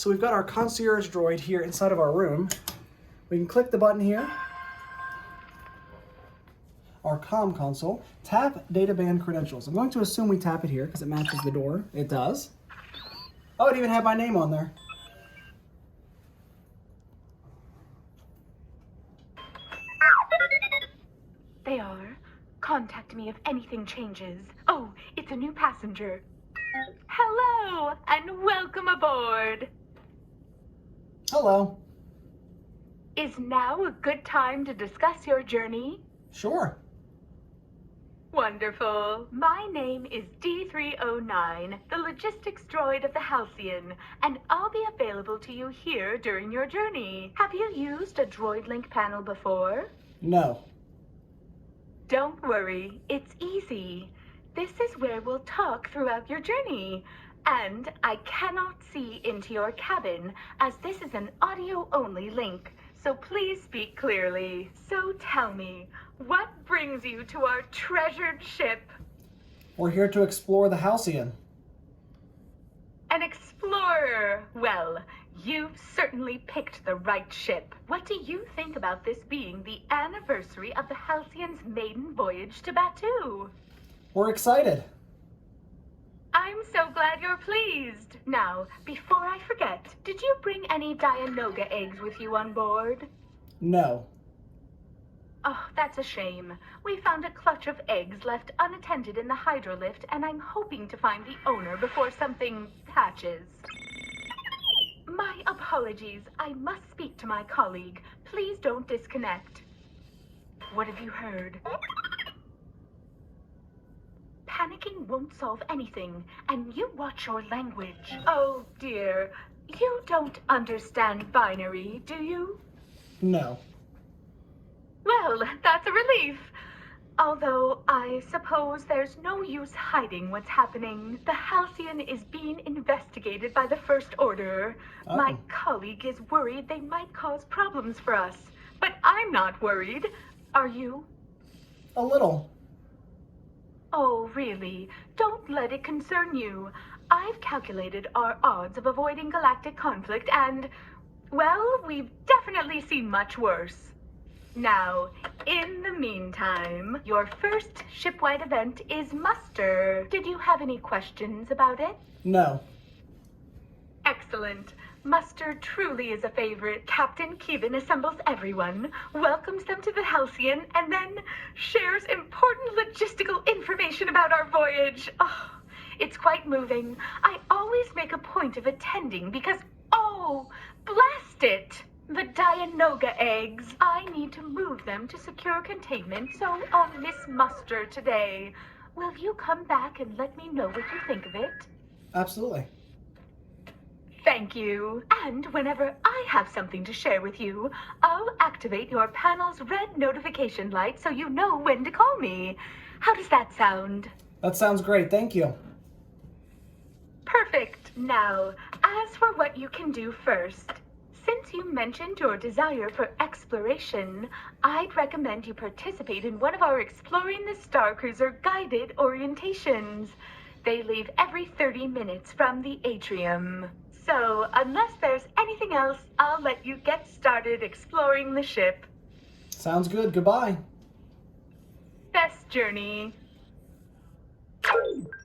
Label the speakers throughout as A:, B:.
A: So we've got our concierge droid here inside of our room. We can click the button here. Our comm console. Tap data band credentials. I'm going to assume we tap it here because it matches the door. It does. Oh, it even had my name on there.
B: They are. Contact me if anything changes. Oh, it's a new passenger. Hello, and welcome aboard.
A: Hello.
B: Is now a good time to discuss your journey?
A: Sure.
B: Wonderful. My name is D3-O9, the logistics droid of the Halcyon, and I'll be available to you here during your journey. Have you used a droid link panel before?
A: No.
B: Don't worry, it's easy. This is where we'll talk throughout your journey. And I cannot see into your cabin, as this is an audio-only link. So please speak clearly. So tell me, what brings you to our treasured ship?
A: We're here to explore the Halcyon.
B: An explorer. Well, you've certainly picked the right ship. What do you think about this being the anniversary of the Halcyon's maiden voyage to Batuu?
A: We're excited.
B: I'm so glad you're pleased. Now, before I forget, did you bring any Dianoga eggs with you on board?
A: No.
B: Oh, that's a shame. We found a clutch of eggs left unattended in the hydrolift, and I'm hoping to find the owner before something hatches. My apologies. I must speak to my colleague. Please don't disconnect. What have you heard? Panicking won't solve anything, and you watch your language. Oh dear, you don't understand binary, do you?
A: No.
B: Well, that's a relief. Although I suppose there's no use hiding what's happening. The Halcyon is being investigated by the First Order.
A: Oh.
B: My colleague is worried they might cause problems for us. But I'm not worried. Are you?
A: A little.
B: Oh, really? Don't let it concern you. I've calculated our odds of avoiding galactic conflict and, well, we've definitely seen much worse. Now, in the meantime, your first shipwide event is muster. Did you have any questions about it?
A: No.
B: Excellent. Muster truly is a favorite. Captain Kevin assembles everyone, welcomes them to the Halcyon, and then shares important logistical information about our voyage. Oh, it's quite moving. I always make a point of attending because, oh, blast it! The Dianoga eggs. I need to move them to secure containment, so I'll miss muster today. Will you come back and let me know what you think of it?
A: Absolutely.
B: Thank you. And whenever I have something to share with you, I'll activate your panel's red notification light so you know when to call me. How does that sound?
A: That sounds great. Thank you.
B: Perfect. Now, as for what you can do first, since you mentioned your desire for exploration, I'd recommend you participate in one of our Exploring the Starcruiser guided orientations. They leave every 30 minutes from the atrium. So, unless there's anything else, I'll let you get started exploring the ship.
A: Sounds good. Goodbye.
B: Best journey.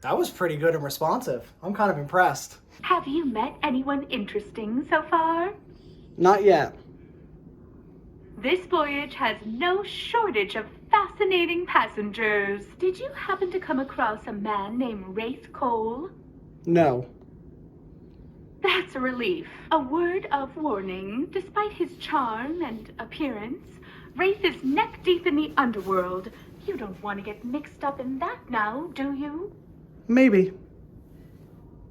A: That was pretty good and responsive. I'm kind of impressed.
B: Have you met anyone interesting so far?
A: Not yet.
B: This voyage has no shortage of fascinating passengers. Did you happen to come across a man named Wraith Cole?
A: No.
B: That's a relief. A word of warning. Despite his charm and appearance, Wraith is neck deep in the underworld. You don't want to get mixed up in that now, do you?
A: Maybe.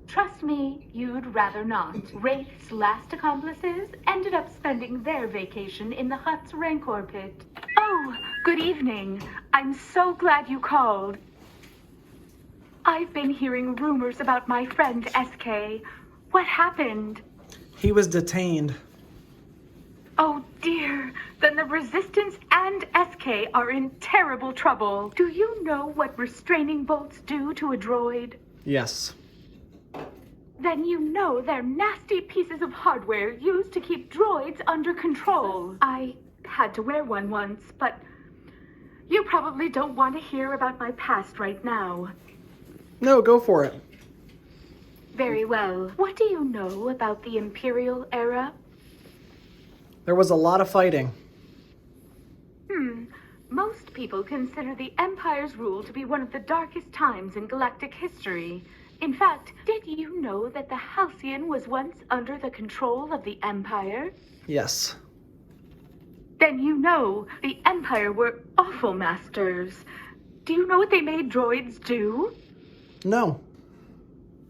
B: Trust me, you'd rather not. Wraith's last accomplices ended up spending their vacation in the Hutt's Rancor pit. Oh, good evening. I'm so glad you called. I've been hearing rumors about my friend SK. What happened?
A: He was detained.
B: Oh dear, then the Resistance and SK are in terrible trouble. Do you know what restraining bolts do to a droid?
A: Yes.
B: then you know they're nasty pieces of hardware used to keep droids under control. I had to wear one once, but you probably don't want to hear about my past right now.
A: No, go for it.
B: Very well. What do you know about the Imperial era?
A: There was a lot of fighting.
B: Most people consider the Empire's rule to be one of the darkest times in galactic history. In fact, did you know that the Halcyon was once under the control of the Empire?
A: Yes.
B: Then you know the Empire were awful masters. Do you know what they made droids do?
A: No.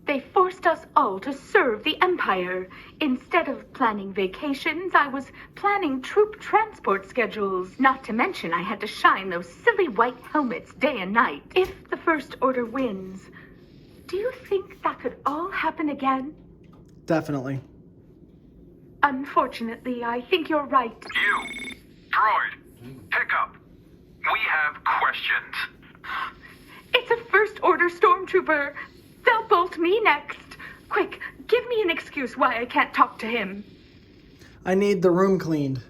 B: They forced us all to serve the Empire. Instead of planning vacations, I was planning troop transport schedules. Not to mention I had to shine those silly white helmets day and night. If the First Order wins, do you think that could all happen again?
A: Definitely.
B: Unfortunately, I think you're right.
C: You, Droid, pick up. We have questions.
B: It's a First Order stormtrooper. They'll bolt me next. Quick, give me an excuse why I can't talk to him.
A: I need the room cleaned.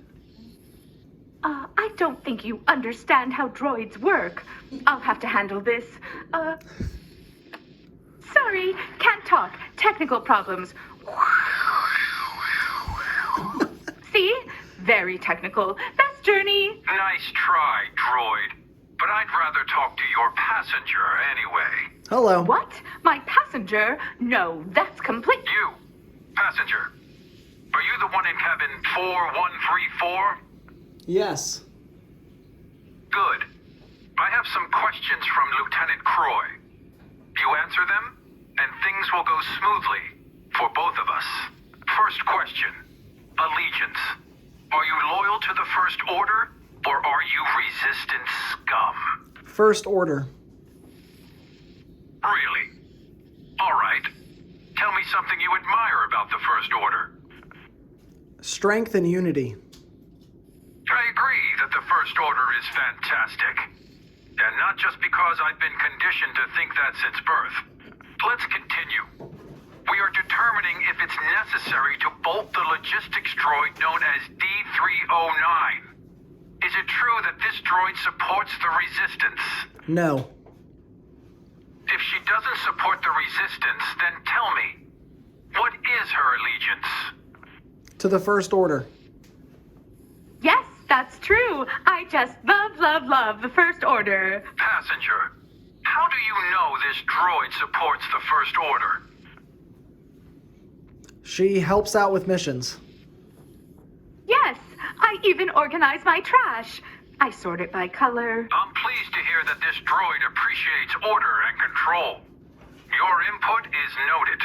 B: I don't think you understand how droids work. I'll have to handle this. Sorry, can't talk. Technical problems. See? Very technical. Best journey.
C: Nice try, Droid. But I'd rather talk to your passenger anyway.
A: Hello.
B: What? My passenger? No, that's complete.
C: You, passenger. Are you the one in cabin 4134?
A: Yes.
C: Good. I have some questions from Lieutenant Croy. You answer them, and things will go smoothly for both of us. First question. Allegiance. Are you loyal to the First Order, or are you resistance scum?
A: First Order.
C: Really? All right. Tell me something you admire about the First Order.
A: Strength and unity.
C: I agree that the First Order is fantastic. And not just because I've been conditioned to think that since birth. Let's continue. We are determining if it's necessary to bolt the logistics droid known as D3-O9. Is it true that this droid supports the Resistance?
A: No.
C: If she doesn't support the Resistance, then tell me, what is her allegiance?
A: To the First Order.
B: Yes, that's true. I just love the First Order.
C: Passenger, how do you know this droid supports the First Order?
A: She helps out with missions.
B: Yes, I even organize my trash. I sort it by color.
C: I'm pleased to hear that this droid appreciates order and control. Your input is noted.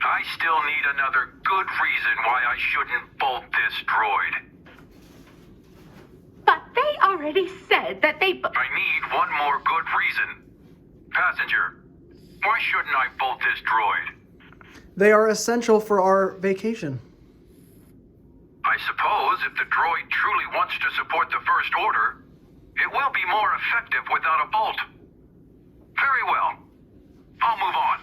C: I still need another good reason why I shouldn't bolt this droid.
B: But they already said that they...
C: I need one more good reason. Passenger, why shouldn't I bolt this droid?
A: They are essential for our vacation.
C: I suppose if the droid truly wants to support the First Order, it will be more effective without a bolt. Very well. I'll move on.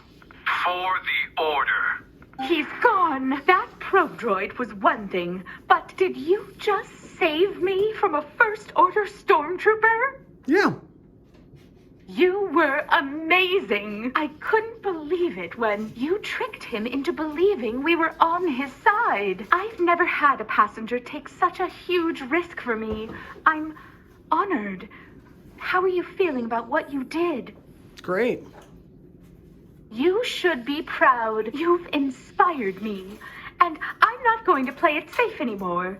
C: For the Order.
B: He's gone. That probe droid was one thing, but did you just save me from a First Order stormtrooper?
A: Yeah.
B: You were amazing. I couldn't believe it when you tricked him into believing we were on his side. I've never had a passenger take such a huge risk for me. I'm honored. How are you feeling about what you did?
A: Great.
B: You should be proud. You've inspired me. And I'm not going to play it safe anymore.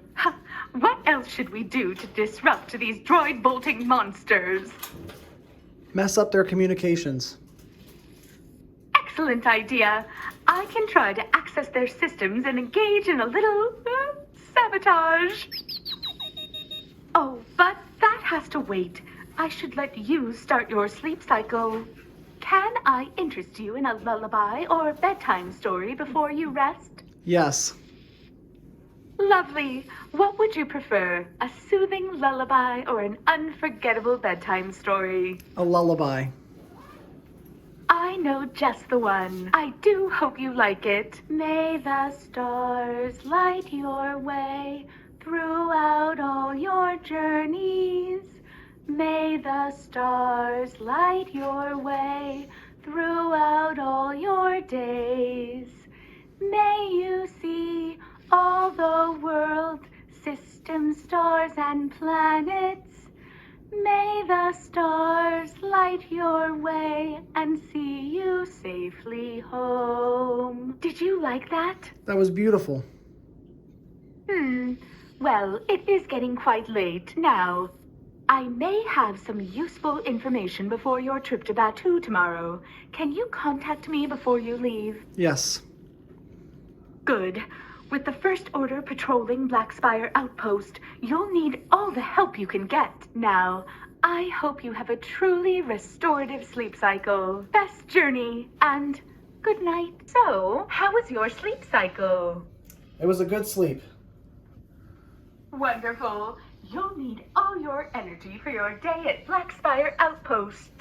B: What else should we do to disrupt these droid-bolting monsters?
A: Mess up their communications.
B: Excellent idea. I can try to access their systems and engage in a little sabotage. Oh, but that has to wait. I should let you start your sleep cycle. Can I interest you in a lullaby or bedtime story before you rest?
A: Yes.
B: Lovely. What would you prefer? A soothing lullaby or an unforgettable bedtime story?
A: A lullaby.
B: I I know just the one. I do hope you like it. May the stars light your way throughout all your journeys. May the stars light your way throughout all your days. May you see all the world, systems, stars, and planets. May the stars light your way and see you safely home. Did you like that?
A: That was beautiful.
B: Well, it is getting quite late now. I may have some useful information before your trip to Batuu tomorrow. Can you contact me before you leave?
A: Yes.
B: Good. With the First Order patrolling Black Spire Outpost, you'll need all the help you can get. Now, I hope you have a truly restorative sleep cycle. Best journey, and good night. So, how was your sleep cycle?
A: It was a good sleep.
B: Wonderful. You'll need all your energy for your day at Black Spire Outpost.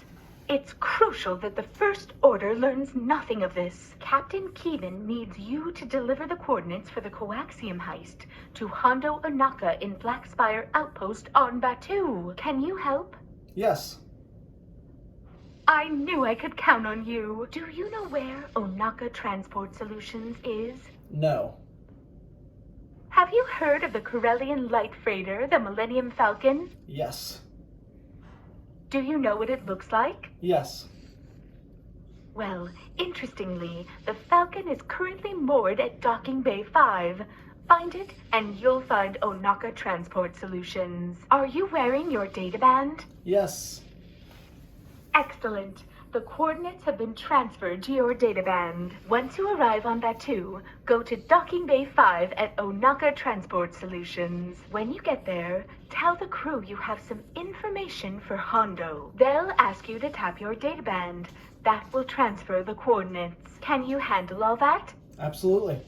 B: It's crucial that the First Order learns nothing of this. Captain Kevin needs you to deliver the coordinates for the coaxium heist to Hondo Onaka in Black Spire Outpost on Batuu. Can you help?
A: Yes.
B: I knew I could count on you. Do you know where Onaka Transport Solutions is?
A: No.
B: Have you heard of the Corellian light freighter, the Millennium Falcon?
A: Yes.
B: Do you know what it looks like?
A: Yes.
B: Well, interestingly, the Falcon is currently moored at Docking Bay 5. Find it, and you'll find Onaka Transport Solutions. Are you wearing your databand?
A: Yes.
B: Excellent. The coordinates have been transferred to your databand. Once you arrive on Batuu, go to Docking Bay 5 at Onaka Transport Solutions. When you get there, tell the crew you have some information for Hondo. They'll ask you to tap your databand. That will transfer the coordinates. Can you handle all that?
A: Absolutely.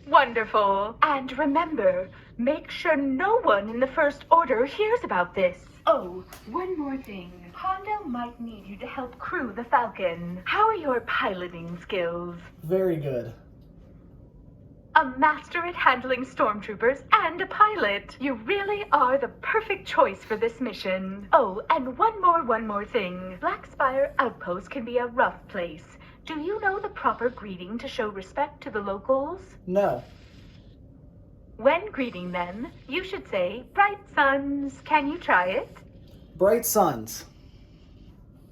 B: Wonderful. And remember, make sure no one in the First Order hears about this. Oh, one more thing. Hondo might need you to help crew the Falcon. How are your piloting skills?
A: Very good.
B: A master at handling stormtroopers and a pilot. You really are the perfect choice for this mission. Oh, and one more thing. Black Spire Outpost can be a rough place. Do you know the proper greeting to show respect to the locals?
A: No.
B: When greeting them, you should say, "Bright suns." Can you try it?
A: Bright suns.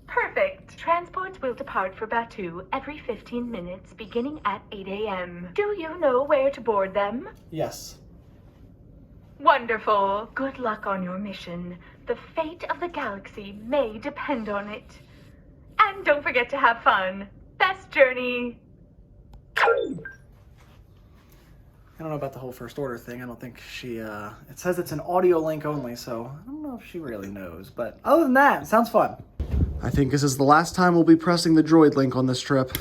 B: Perfect. Transports will depart for Batuu every 15 minutes, beginning at 8 a.m. Do you know where to board them?
A: Yes.
B: Wonderful. Good luck on your mission. The fate of the galaxy may depend on it. And don't forget to have fun. Best journey.
A: I don't know about the whole First Order thing. I don't think she, it says it's an audio link only, so I don't know if she really knows. But other than that, it sounds fun. I think this is the last time we'll be pressing the droid link on this trip.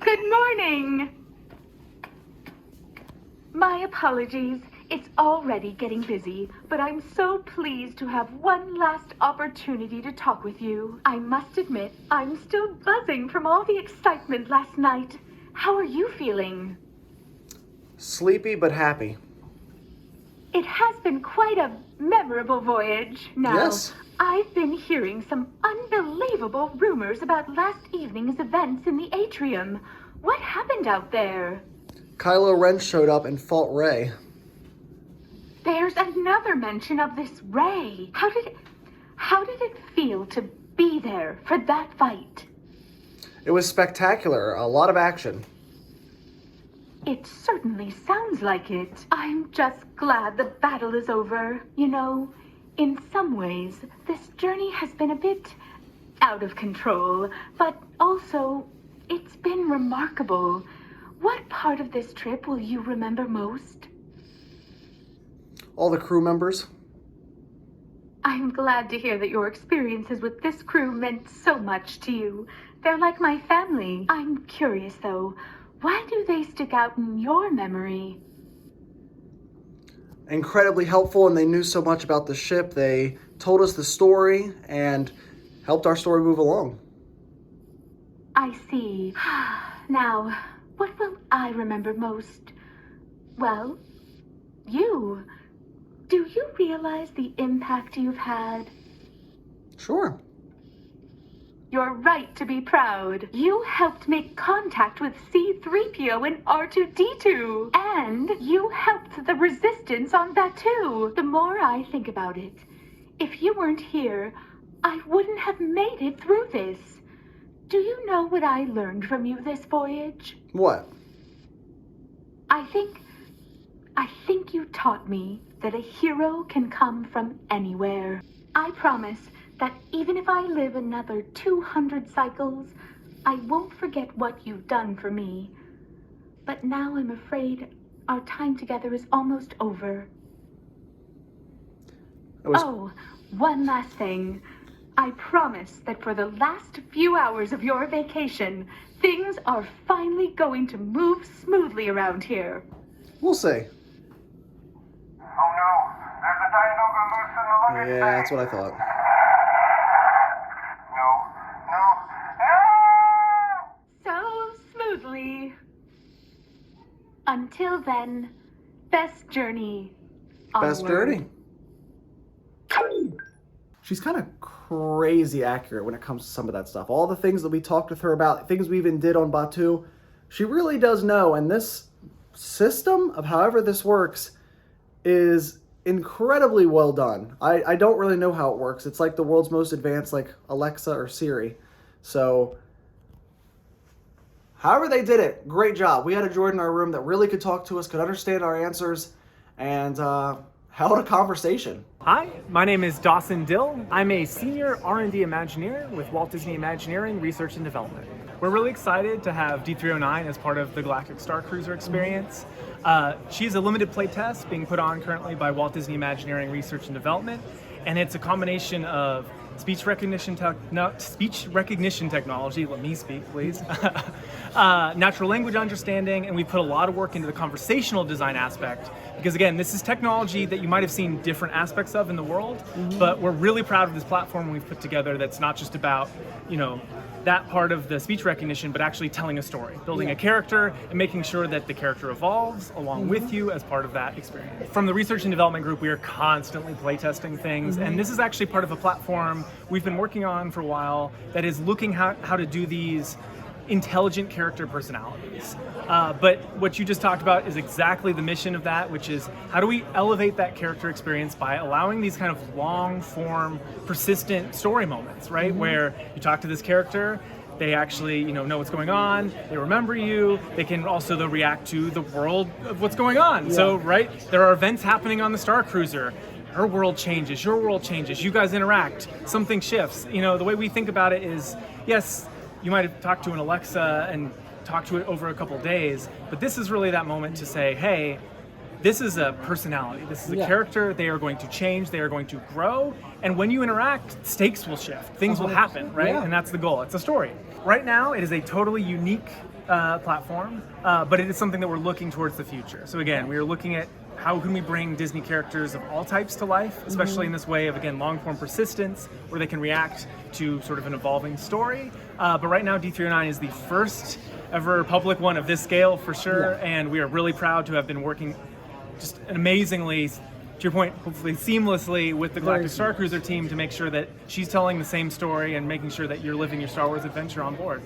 B: Good morning. My apologies. It's already getting busy, but I'm so pleased to have one last opportunity to talk with you. I must admit, I'm still buzzing from all the excitement last night. How are you feeling?
A: Sleepy but happy.
B: It has been quite a memorable voyage. Now,
A: Yes.
B: I've been hearing some unbelievable rumors about last evening's events in the atrium. What happened out there?
A: Kylo Ren showed up and fought Rey.
B: There's another mention of this Rey. How did it feel to be there for that fight?
A: It was spectacular. A lot of action.
B: It certainly sounds like it. I'm just glad the battle is over. You know, in some ways, this journey has been a bit out of control, but also, it's been remarkable. What part of this trip will you remember most?
A: All the crew members.
B: I'm glad to hear that your experiences with this crew meant so much to you. They're like my family. I'm curious, though. Why do they stick out in your memory?
A: Incredibly helpful, and they knew so much about the ship. They told us the story and helped our story move along.
B: I see. Now, what will I remember most? Well, you. Do you realize the impact you've had?
A: Sure.
B: You're right to be proud. You helped make contact with C3PO and R2-D2. And you helped the Resistance on Batuu. The more I think about it, if you weren't here, I wouldn't have made it through this. Do you know what I learned from you this voyage?
A: What?
B: I think you taught me that a hero can come from anywhere. I promise that even if I live another 200 cycles, I won't forget what you've done for me. But now I'm afraid our time together is almost over. Oh, one last thing. I promise that for the last few hours of your vacation, things are finally going to move smoothly around here.
A: We'll see.
D: Oh no, there's a Dianoga loose in the luggage
A: Yeah,
D: bay.
A: that's what I thought.
D: No.
B: So smoothly. Until then, best journey.
A: Best
B: onward.
A: journey. She's kind of crazy accurate when it comes to some of that stuff. All the things that we talked with her about, things we even did on Batuu, she really does know. And this system of however this works is incredibly well done. I don't really know how it works. It's like the world's most advanced, like Alexa or Siri. So, however they did it, great job. We had a droid in our room that really could talk to us, could understand our answers, and held a conversation.
E: Hi, my name is Dawson Dill. I'm a senior R&D Imagineer with Walt Disney Imagineering Research and Development. We're really excited to have D3-O9 as part of the Galactic Starcruiser experience. She's a limited playtest being put on currently by Walt Disney Imagineering Research and Development, and it's a combination of speech recognition technology, let me speak please, natural language understanding, and we put a lot of work into the conversational design aspect, because again, this is technology that you might have seen different aspects of in the world, but we're really proud of this platform we've put together that's not just about, you know, that part of the speech recognition, but actually telling a story, building a character and making sure that the character evolves along with you as part of that experience. From the research and development group, we are constantly playtesting things, and this is actually part of a platform we've been working on for a while that is looking how to do these intelligent character personalities. But what you just talked about is exactly the mission of that, which is how do we elevate that character experience by allowing these kind of long form, persistent story moments, right? Where you talk to this character, they actually, you know what's going on, they remember you, they can also though react to the world of what's going on. So, right, there are events happening on the Starcruiser. Her world changes, your world changes, you guys interact, something shifts. You know, the way we think about it is, yes, you might have talked to an Alexa and talked to it over a couple days, but this is really that moment to say, hey, this is a personality, this is a character, they are going to change, they are going to grow, and when you interact, stakes will shift, things will happen, right? And that's the goal, it's a story. Right now, it is a totally unique platform, but it is something that we're looking towards the future. So again, we are looking at how can we bring Disney characters of all types to life, especially in this way of, again, long-form persistence, where they can react to sort of an evolving story. But right now, D3-O9 is the first ever public one of this scale, for sure, and we are really proud to have been working just amazingly, to your point, hopefully seamlessly with the Galactic Starcruiser team to make sure that she's telling the same story and making sure that you're living your Star Wars adventure on board.